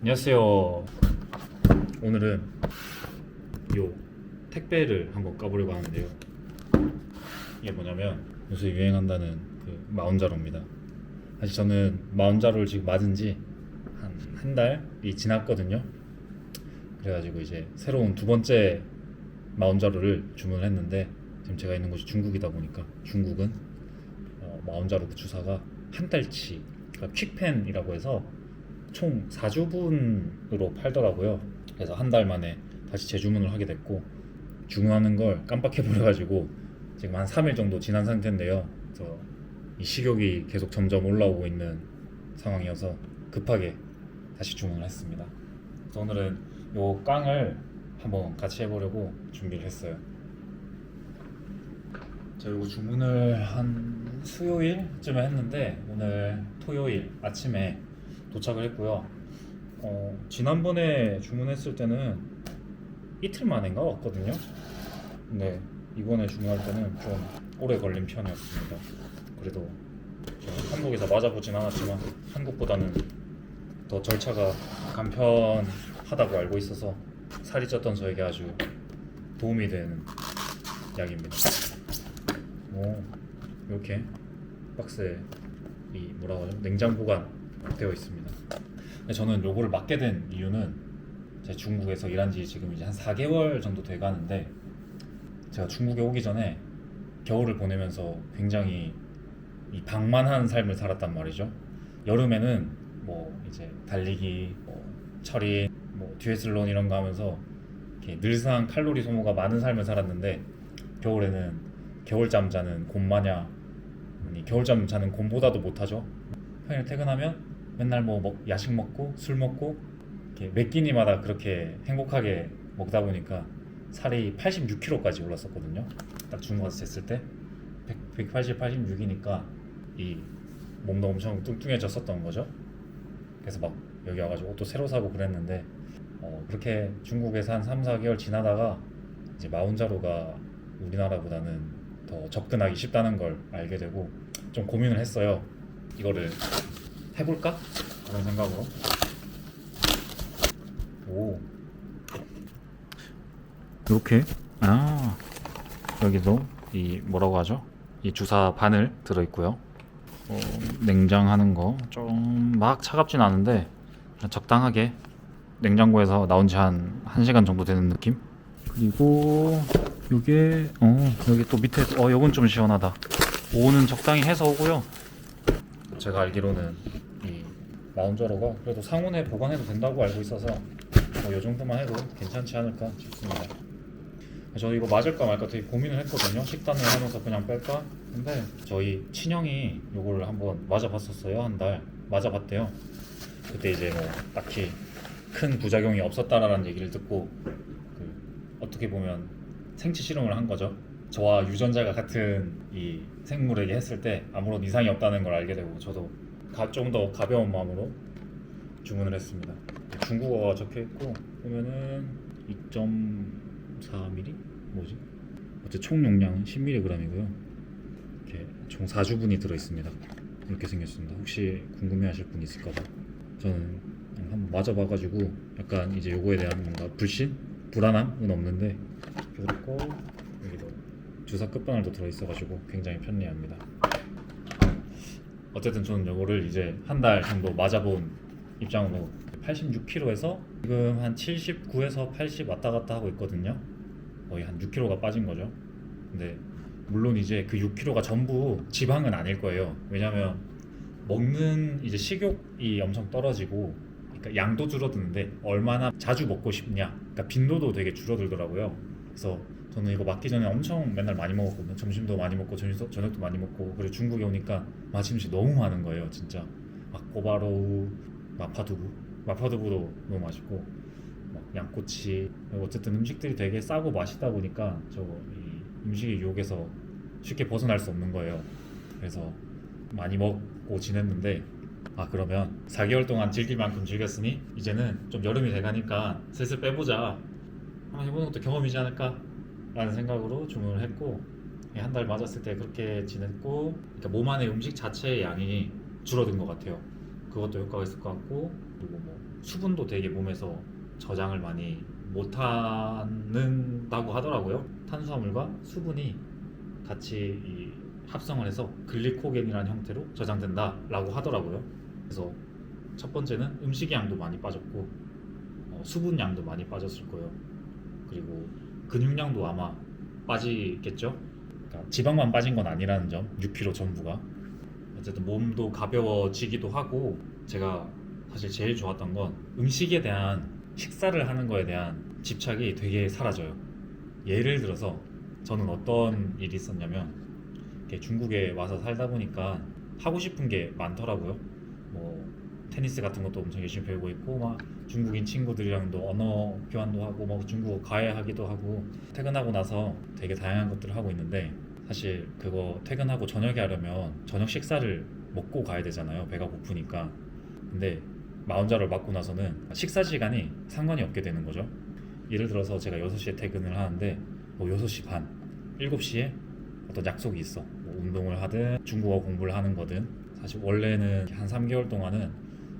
안녕하세요. 오늘은 요 택배를 한번 까보려고 하는데요. 이게 뭐냐면 요새 유행한다는 그 마운자로입니다. 사실 저는 마운자로를 지금 맞은 지 한 달이 지났거든요. 그래가지고 이제 새로운 두 번째 마운자로를 주문을 했는데, 지금 제가 있는 곳이 중국이다 보니까 중국은 마운자로 그 주사가 한 달치, 그러니까 퀵펜이라고 해서 총 4주분으로 팔더라고요. 그래서 한 달 만에 다시 재주문을 하게 됐고, 주문하는 걸 깜빡해버려가지고 지금 한 3일 정도 지난 상태인데요. 그래서 이 식욕이 계속 점점 올라오고 있는 상황이어서 급하게 다시 주문을 했습니다. 그래서 오늘은 요 깡을 한번 같이 해보려고 준비를 했어요. 제가 이거 주문을 한 수요일쯤에 했는데 오늘 토요일 아침에 도착을 했고요. 지난번에 주문했을 때는 이틀 만인가 왔거든요. 근데 이번에 주문할 때는 좀 오래 걸린 편이었습니다. 그래도 한국에서 맞아보진 않았지만 한국보다는 더 절차가 간편하다고 알고 있어서 살이 쪘던 저에게 아주 도움이 되는 약입니다. 이렇게 박스에 이 뭐라고 하죠? 냉장 보관 되어 있습니다. 저는 요거를 맡게 된 이유는 제가 중국에서 일한 지 지금 이제 한 4개월 정도 돼 가는데, 제가 중국에 오기 전에 겨울을 보내면서 굉장히 이 방만한 삶을 살았단 말이죠. 여름에는 뭐 이제 달리기, 철인, 듀애슬론 이런 거 하면서 이렇게 늘상 칼로리 소모가 많은 삶을 살았는데, 겨울에는 겨울잠 자는 곰마냥, 겨울잠 자는 곰보다도 못하죠. 평일 퇴근하면 맨날 야식 먹고 술 먹고 이렇게 몇 끼니마다 그렇게 행복하게 먹다 보니까 살이 86kg까지 올랐었거든요. 딱 중국 가서 쟀을 때 180, 86이니까 이 몸도 엄청 뚱뚱해졌었던 거죠. 그래서 막 여기 와가지고 옷도 새로 사고 그랬는데, 그렇게 중국에서 한 3, 4개월 지나다가 이제 마운자로가 우리나라보다는 더 접근하기 쉽다는 걸 알게 되고 좀 고민을 했어요. 이거를 해볼까? 그런 생각으로. 이렇게 여기도 이 뭐라고 하죠? 이 주사 바늘 들어있고요. 냉장하는 거 좀 막 차갑진 않은데 적당하게 냉장고에서 나온 지 한 1시간 정도 되는 느낌? 그리고 요게 여기 또 밑에 요건 좀 시원하다. 오는 적당히 해서 오고요. 제가 알기로는 이 마운자로가 그래도 상온에 보관해도 된다고 알고 있어서 요 정도만 해도 괜찮지 않을까 싶습니다. 저 이거 맞을까 말까 되게 고민을 했거든요. 식단을 하면서 그냥 뺄까? 근데 저희 친형이 요거를 한번 맞아봤었어요. 한 달 맞아봤대요. 그때 이제 딱히 큰 부작용이 없었다라는 얘기를 듣고 어떻게 보면 생체 실험을 한 거죠. 저와 유전자가 같은 이 생물에게 했을 때 아무런 이상이 없다는 걸 알게 되고, 저도 좀 더 가벼운 마음으로 주문을 했습니다. 중국어가 적혀있고 보면은 2.4ml? 뭐지? 어째 총 용량은 10mg이고요. 이렇게 총 4주분이 들어있습니다. 이렇게 생겼습니다. 혹시 궁금해하실 분 있을까봐 저는 한번 맞아봐가지고 약간 이제 요거에 대한 뭔가 불안함은 없는데, 그렇고 여기도 주사 끝바늘도 들어있어가지고 굉장히 편리합니다. 어쨌든 저는 요거를 이제 한 달 정도 맞아본 입장으로 86kg에서 지금 한 79에서 80 왔다 갔다 하고 있거든요. 거의 한 6kg가 빠진 거죠. 근데 물론 이제 그 6kg가 전부 지방은 아닐 거예요. 왜냐면 먹는 이제 식욕이 엄청 떨어지고, 그러니까 양도 줄어드는데 얼마나 자주 먹고 싶냐, 그러니까 빈도도 되게 줄어들더라고요. 그래서 저는 이거 맞기 전에 엄청 맨날 많이 먹었거든요. 점심도 많이 먹고 저녁도 많이 먹고. 그리고 중국에 오니까 맛있는 음식 너무 많은 거예요. 진짜 막 꼬바로우, 마파두부도 너무 맛있고, 막 양꼬치, 어쨌든 음식들이 되게 싸고 맛있다 보니까 이 음식의 유혹에서 쉽게 벗어날 수 없는 거예요. 그래서 많이 먹고 지냈는데, 그러면 4개월 동안 즐길 만큼 즐겼으니 이제는 좀 여름이 돼가니까 슬슬 빼보자, 한번 해보는 것도 경험이지 않을까 라는 생각으로 주문을 했고, 한 달 맞았을 때 그렇게 지냈고, 그러니까 몸 안에 음식 자체의 양이 줄어든 것 같아요. 그것도 효과가 있을 것 같고, 그리고 수분도 되게 몸에서 저장을 많이 못하는다고 하더라고요. 탄수화물과 수분이 같이 합성을 해서 글리코겐이라는 형태로 저장된다라고 하더라고요. 그래서 첫 번째는 음식 양도 많이 빠졌고 수분 양도 많이 빠졌을 거예요. 그리고 근육량도 아마 빠지겠죠. 그러니까 지방만 빠진 건 아니라는 점, 6kg 전부가. 어쨌든 몸도 가벼워지기도 하고, 제가 사실 제일 좋았던 건 음식에 대한, 식사를 하는 거에 대한 집착이 되게 사라져요. 예를 들어서 저는 어떤 일이 있었냐면, 이렇게 중국에 와서 살다 보니까 하고 싶은 게 많더라고요. 뭐 테니스 같은 것도 엄청 열심히 배우고 있고, 막 중국인 친구들이랑도 언어 교환도 하고, 막 중국어 과외하기도 하고, 퇴근하고 나서 되게 다양한 것들을 하고 있는데, 사실 그거 퇴근하고 저녁에 하려면 저녁 식사를 먹고 가야 되잖아요. 배가 고프니까. 근데 마운자를 맞고 나서는 식사 시간이 상관이 없게 되는 거죠. 예를 들어서 제가 6시에 퇴근을 하는데 뭐 6시 반, 7시에 어떤 약속이 있어. 뭐 운동을 하든 중국어 공부를 하는 거든. 사실 원래는 한 3개월 동안은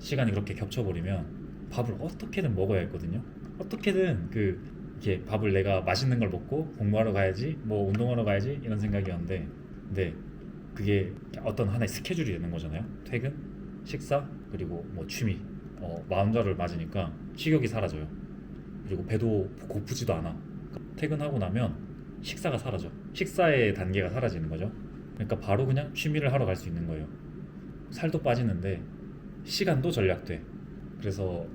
시간이 그렇게 겹쳐버리면 밥을 어떻게든 먹어야 했거든요. 어떻게든 이렇게 밥을 내가 맛있는 걸 먹고 공부하러 가야지, 뭐 운동하러 가야지, 이런 생각이었는데, 근데 그게 어떤 하나의 스케줄이 되는 거잖아요. 퇴근, 식사, 그리고 뭐 취미. 마음자를 맞으니까 식욕이 사라져요. 그리고 배도 고프지도 않아. 퇴근하고 나면 식사가 사라져. 식사의 단계가 사라지는 거죠. 그러니까 바로 그냥 취미를 하러 갈 수 있는 거예요. 살도 빠지는데 시간도 절약돼. 그래서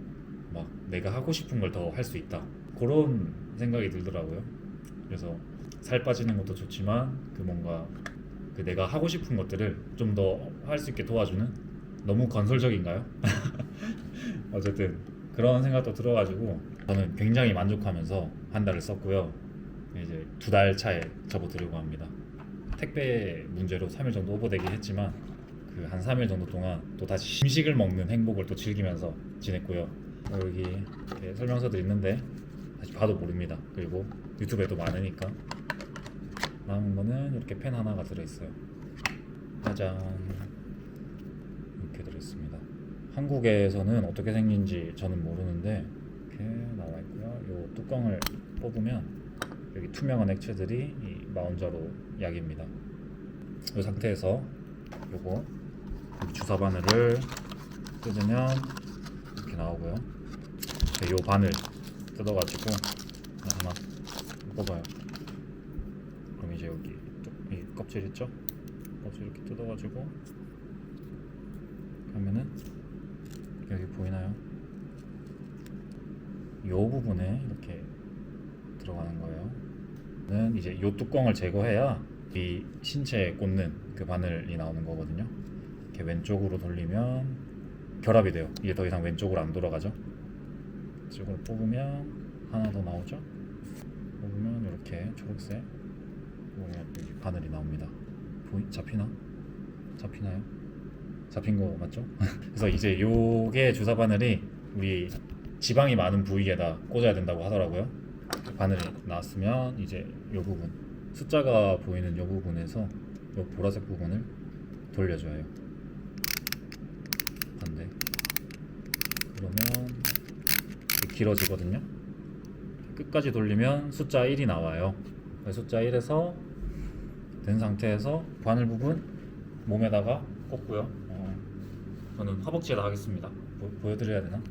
막 내가 하고 싶은 걸 더 할 수 있다, 그런 생각이 들더라고요. 그래서 살 빠지는 것도 좋지만 뭔가 내가 하고 싶은 것들을 좀 더 할 수 있게 도와주는, 너무 건설적인가요? 어쨌든 그런 생각도 들어가지고 저는 굉장히 만족하면서 한 달을 썼고요. 이제 2달 차에 접어들려고 합니다. 택배 문제로 3일 정도 오버되긴 했지만 그 한 3일 정도 동안 또 다시 음식을 먹는 행복을 또 즐기면서 지냈고요. 여기 이렇게 설명서도 있는데 다시 봐도 모릅니다. 그리고 유튜브에도 많으니까. 남은 거는 이렇게 펜 하나가 들어있어요. 짜잔, 이렇게 들어있습니다. 한국에서는 어떻게 생긴지 저는 모르는데 이렇게 나와 있고요. 요 뚜껑을 뽑으면 여기 투명한 액체들이 이 마운자로 약입니다. 이 상태에서 요거 주사 바늘을 뜯으면 이렇게 나오고요. 요 바늘 뜯어가지고 하나 뽑아요. 그럼 이제 여기 이 껍질 있죠? 껍질 이렇게 뜯어가지고 하면은 여기 보이나요? 요 부분에 이렇게 들어가는 거예요. 는 이제 요 뚜껑을 제거해야 이 신체에 꽂는 그 바늘이 나오는 거거든요. 이렇게 왼쪽으로 돌리면 결합이 돼요. 이게 더 이상 왼쪽으로 안 돌아가죠. 이쪽으로 뽑으면 하나 더 나오죠. 뽑으면 이렇게 초록색 여기 바늘이 나옵니다. 잡히나? 잡히나요? 잡힌 거 맞죠? 그래서 이제 요게 주사 바늘이 우리 지방이 많은 부위에다 꽂아야 된다고 하더라고요. 바늘이 나왔으면 이제 요 부분, 숫자가 보이는 요 부분에서 요 보라색 부분을 돌려줘요. 반대. 그러면 길어지거든요. 끝까지 돌리면 숫자 1이 나와요. 숫자 1에서 된 상태에서 바늘 부분 몸에다가 꽂고요. 저는 허벅지에다 하겠습니다. 보여드려야 되나?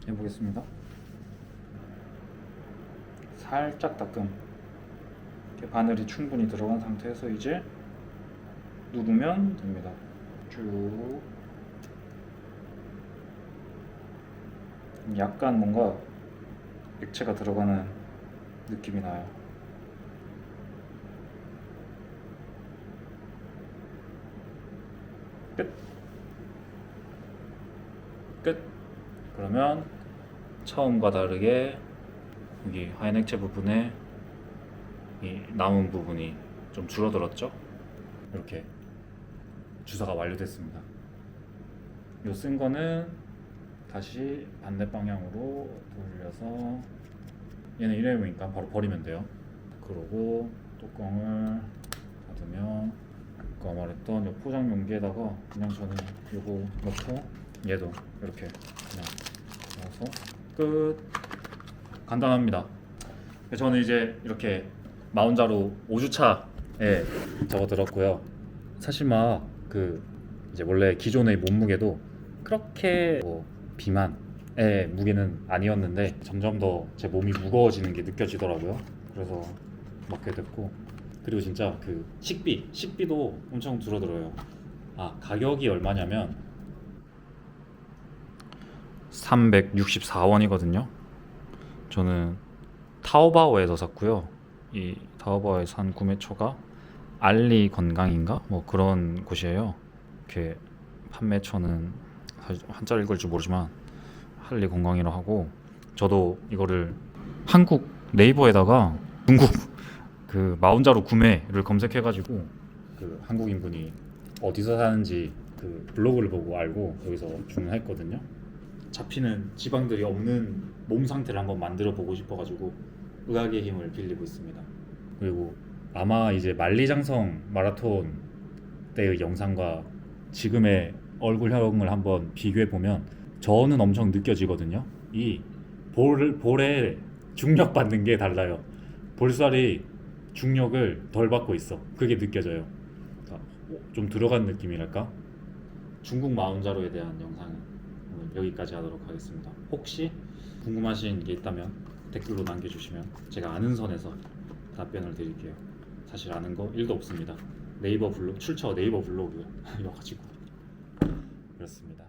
해보겠습니다. 살짝 따끔. 이렇게 바늘이 충분히 들어간 상태에서 이제 누르면 됩니다. 쭉. 약간 뭔가 액체가 들어가는 느낌이 나요. 끝. 끝. 그러면 처음과 다르게 여기 하얀 액체 부분에 이 남은 부분이 좀 줄어들었죠? 이렇게 주사가 완료됐습니다. 요 쓴 거는 다시 반대 방향으로 돌려서, 얘는 일회용이니까 바로 버리면 돼요. 그러고 뚜껑을 닫으면 아까 말했던 요 포장 용기에다가 그냥 저는 요거 넣고 얘도 이렇게 그냥 넣어서 끝. 간단합니다. 저는 이제 이렇게 마운자로 5주차에 접어들었고요. 사실 막 그 이제 원래 기존의 몸무게도 그렇게 뭐 비만의 무게는 아니었는데 점점 더 제 몸이 무거워지는 게 느껴지더라고요. 그래서 먹게 됐고, 그리고 진짜 그 식비도 엄청 줄어들어요. 가격이 얼마냐면 364원이거든요. 저는 타오바오에서 샀고요. 이 타오바오에서 산 구매처가 알리 건강인가 뭐 그런 곳이에요. 이렇게 판매처는 사실 한자를 읽을 줄 모르지만 알리 건강이라 하고, 저도 이거를 한국 네이버에다가 중국 그 마운자로 구매를 검색해가지고 그 한국인분이 어디서 사는지 그 블로그를 보고 알고 여기서 주문했거든요. 잡히는 지방들이 없는 몸 상태를 한번 만들어 보고 싶어가지고 의학의 힘을 빌리고 있습니다. 그리고 아마 이제 만리장성 마라톤 때의 영상과 지금의 얼굴형을 한번 비교해 보면 저는 엄청 느껴지거든요. 이 볼에 중력 받는 게 달라요. 볼살이 중력을 덜 받고 있어. 그게 느껴져요. 좀 들어간 느낌이랄까? 중국 마운자로에 대한 영상은 오늘 여기까지 하도록 하겠습니다. 혹시 궁금하신 게 있다면 댓글로 남겨주시면 제가 아는 선에서 답변을 드릴게요. 사실 아는 거 1도 없습니다. 네이버 블로그, 출처 네이버 블로그여가지고 그렇습니다.